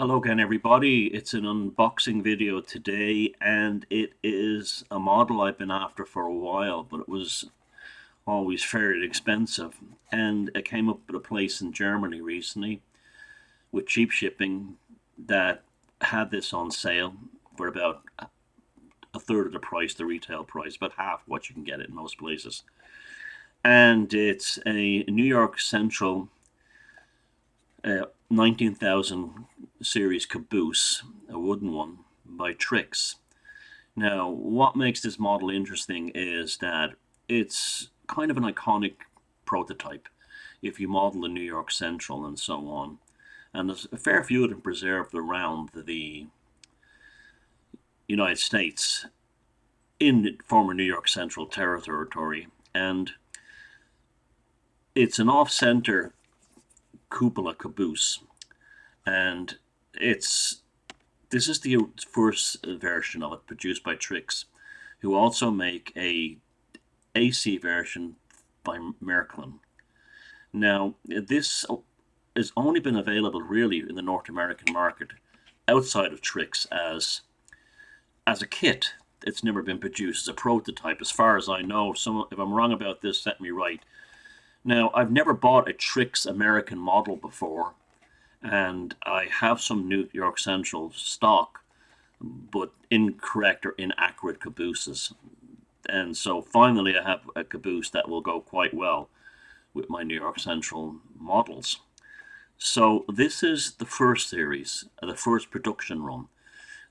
Hello again, everybody. It's an unboxing video today, and it is a model I've been after for a while, but it was always fairly expensive. And it came up at a place in Germany recently with cheap shipping that had this on sale for about a third of the price, the retail price, about half what you can get it in most places. And it's a New York Central 19,000 series Caboose, a wooden one, by Trix. Now, what makes this model interesting is that it's kind of an iconic prototype if you model the New York Central and so on. And there's a fair few of them preserved around the United States in former New York Central territory. And it's an off-center cupola caboose, and this is the first version of it produced by Trix, who also make a AC version by Märklin. Now, this has only been available really in the North American market outside of Trix as a kit. It's never been produced as a prototype, as far as I know. So if I'm wrong about this, set me right. Now, I've never bought a Trix American model before, and I have some New York Central stock, but incorrect or inaccurate cabooses. And so finally I have a caboose that will go quite well with my New York Central models. So this is the first series, the first production run.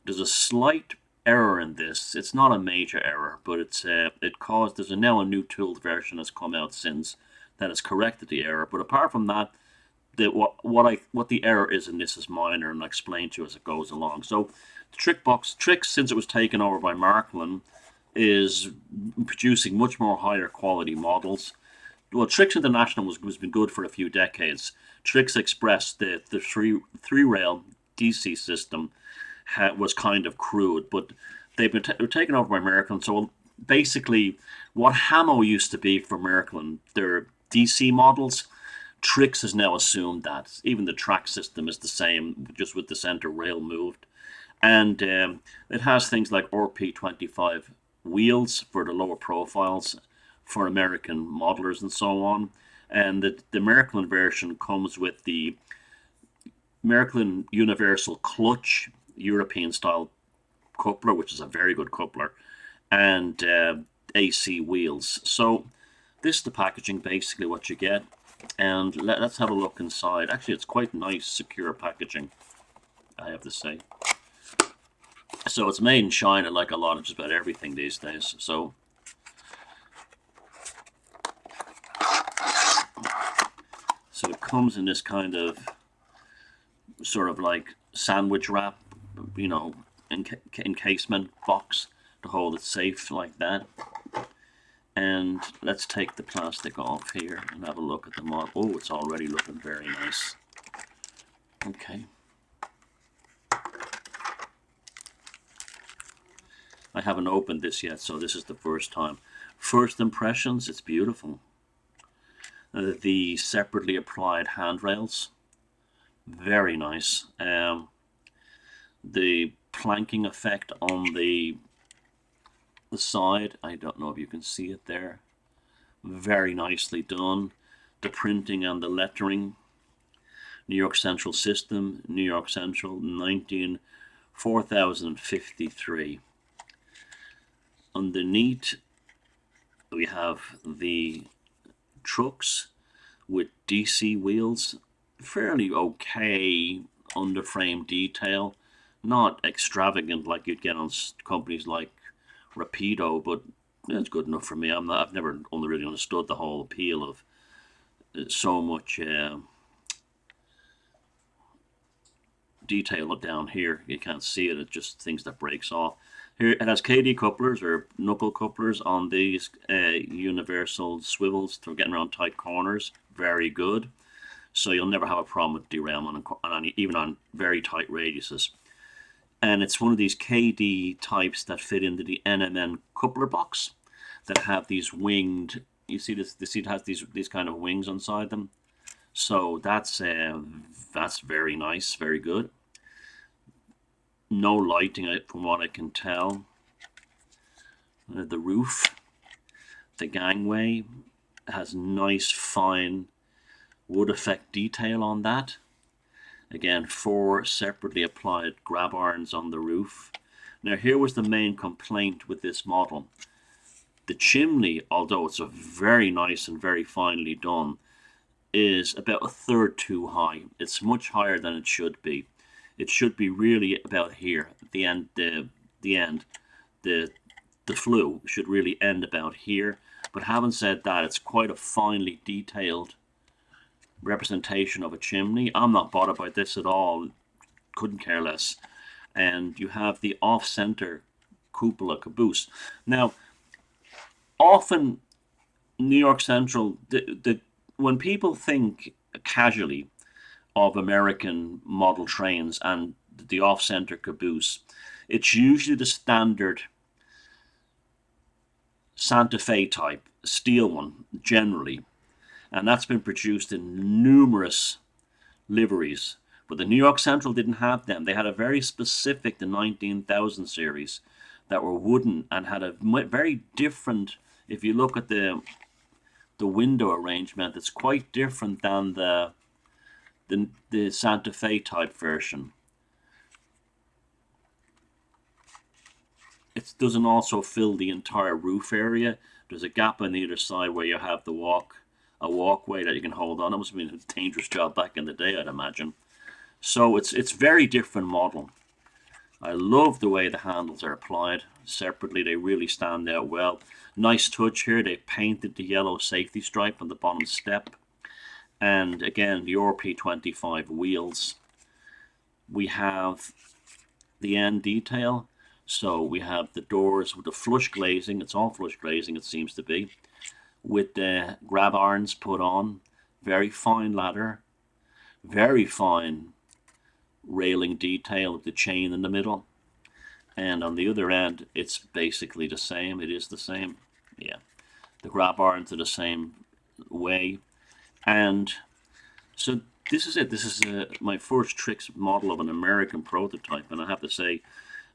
There's a slight error in this. It's not a major error, but there's now a new tooled version that's come out since that has corrected the error. But apart from that, what the error is in this is minor, and I'll explain to you as it goes along. So Trix, since it was taken over by Märklin, is producing much more higher quality models. Well, Trix International was been good for a few decades. Trix Express, the three rail DC system, was kind of crude, but they were taken over by Märklin. So basically, what Hamo used to be for Märklin, their DC models, Trix has now assumed that. Even the track system is the same, just with the center rail moved. And it has things like RP25 wheels for the lower profiles for American modelers and so on. And the Märklin version comes with the Märklin Universal Clutch European style coupler, which is a very good coupler, and AC wheels. So this is the packaging, basically what you get. And let's have a look inside. Actually, it's quite nice, secure packaging, I have to say. So it's made in China, like a lot of just about everything these days. So it comes in this kind of sort of like sandwich wrap, encasement box to hold it safe like that. And let's take the plastic off here and have a look at the model. Oh, it's already looking very nice. Okay. I haven't opened this yet, so this is the first time. First impressions, it's beautiful. The separately applied handrails, very nice. The planking effect on the side, I don't know if you can see it there, very nicely done. The printing and the lettering, New York Central system, New York Central 4053. Underneath we have the trucks with DC wheels, fairly okay underframe detail, not extravagant like you'd get on companies like Rapido, but it's good enough for me. I've never only really understood the whole appeal of so much detail down here. You can't see it; it's just things that breaks off. Here it has KD couplers or knuckle couplers on these universal swivels for getting around tight corners. Very good. So you'll never have a problem with derailment even on very tight radiuses. And it's one of these KD types that fit into the NMN coupler box that have these winged. You see this? The seat has these kind of wings inside them. So that's very nice, very good. No lighting from what I can tell. The roof, the gangway has nice fine wood effect detail on that. Again, 4 separately applied grab irons on the roof. Now here was the main complaint with this model. The chimney, although it's a very nice and very finely done, is about 1/3 too high. It's much higher than it should be. It should be really about here. The end, the flue should really end about here. But having said that, it's quite a finely detailed representation of a chimney. I'm not bothered by this at all. Couldn't care less. And you have the off-center cupola caboose. Now, often New York Central, when people think casually of American model trains and the off-center caboose, it's usually the standard Santa Fe type, steel one, generally. And that's been produced in numerous liveries. But the New York Central didn't have them. They had a very specific, the 19,000 series, that were wooden and had a very different, if you look at the window arrangement, it's quite different than the Santa Fe type version. It doesn't also fill the entire roof area. There's a gap on either side where you have a walkway that you can hold on. It must have been a dangerous job back in the day, I'd imagine. So it's very different model. I love the way the handles are applied separately. They really stand out well. Nice touch here. They painted the yellow safety stripe on the bottom step. And again, the RP25 wheels. We have the end detail. So we have the doors with the flush glazing. It's all flush glazing, it seems to be. With the grab irons put on. Very fine ladder. Very fine railing detail with the chain in the middle. And on the other end, it's basically the same. It is the same. Yeah. The grab irons are the same way. And so this is it. This is my first Trix model of an American prototype. And I have to say,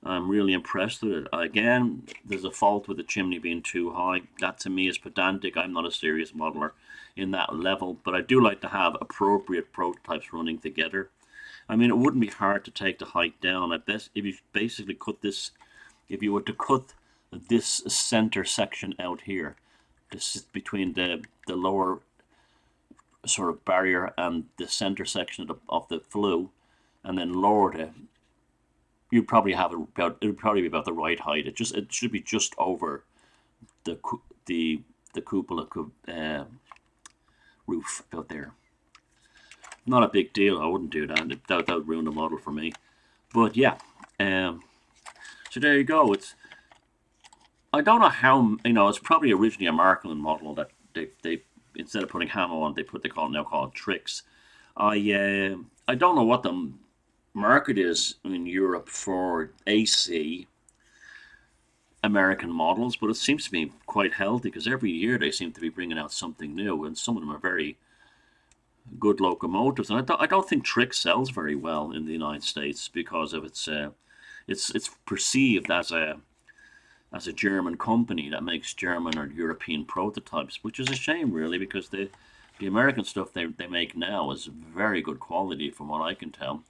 I'm really impressed with it. Again, there's a fault with the chimney being too high. That to me is pedantic. I'm not a serious modeler in that level. But I do like to have appropriate prototypes running together. I mean, it wouldn't be hard to take the height down. At best, if you basically cut this, if you were to cut this center section out here, this is between the lower sort of barrier and the center section of the flue, and then lowered it, you'd probably have it about, it would probably be about the right height. It should be just over the cupola roof out there. Not a big deal. I wouldn't do that. That would ruin the model for me. But yeah, so there you go. I don't know how, it's probably originally a Marklin model that they instead of putting Hamo on, they now call it Trix. I don't know what the market is in Europe for AC American models, but it seems to be quite healthy because every year they seem to be bringing out something new, and some of them are very good locomotives. And I don't think Trix sells very well in the United States because of it's perceived as a German company that makes German or European prototypes, which is a shame really, because the American stuff they make now is very good quality from what I can tell.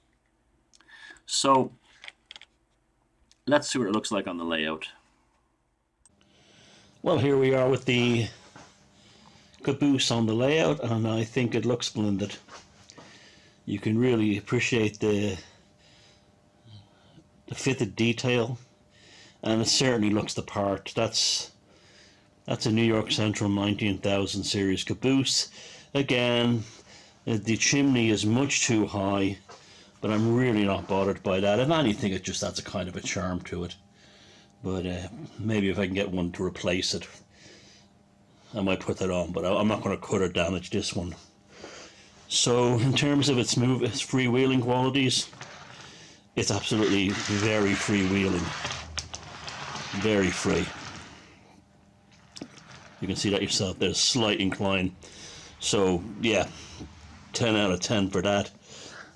So let's see what it looks like on the layout. Well, here we are with the Caboose on the layout, and I think it looks splendid. You can really appreciate the fitted detail, and it certainly looks the part. That's a New York Central 19,000 series Caboose. Again, the chimney is much too high, but I'm really not bothered by that. If anything, it just adds a kind of a charm to it. But maybe if I can get one to replace it, I might put that on, but I'm not going to cut or damage this one. So in terms of its freewheeling qualities, it's absolutely very freewheeling. Very free. You can see that yourself. There's a slight incline. So yeah, 10 out of 10 for that.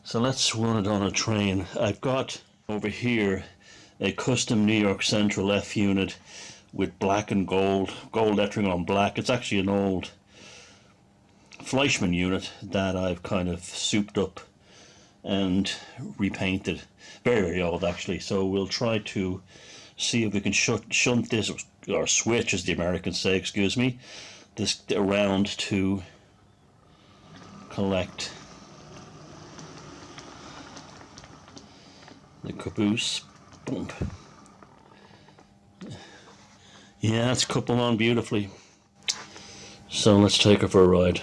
So let's run it on a train. I've got Over here, a custom New York Central F unit with black and gold lettering on black. It's actually an old Fleischmann unit that I've kind of souped up and repainted. Very, very old actually. So we'll try to see if we can shunt this, or switch as the Americans say, excuse me, this around to collect the caboose. Bump. Yeah, it's coupled on beautifully. So let's take her for a ride.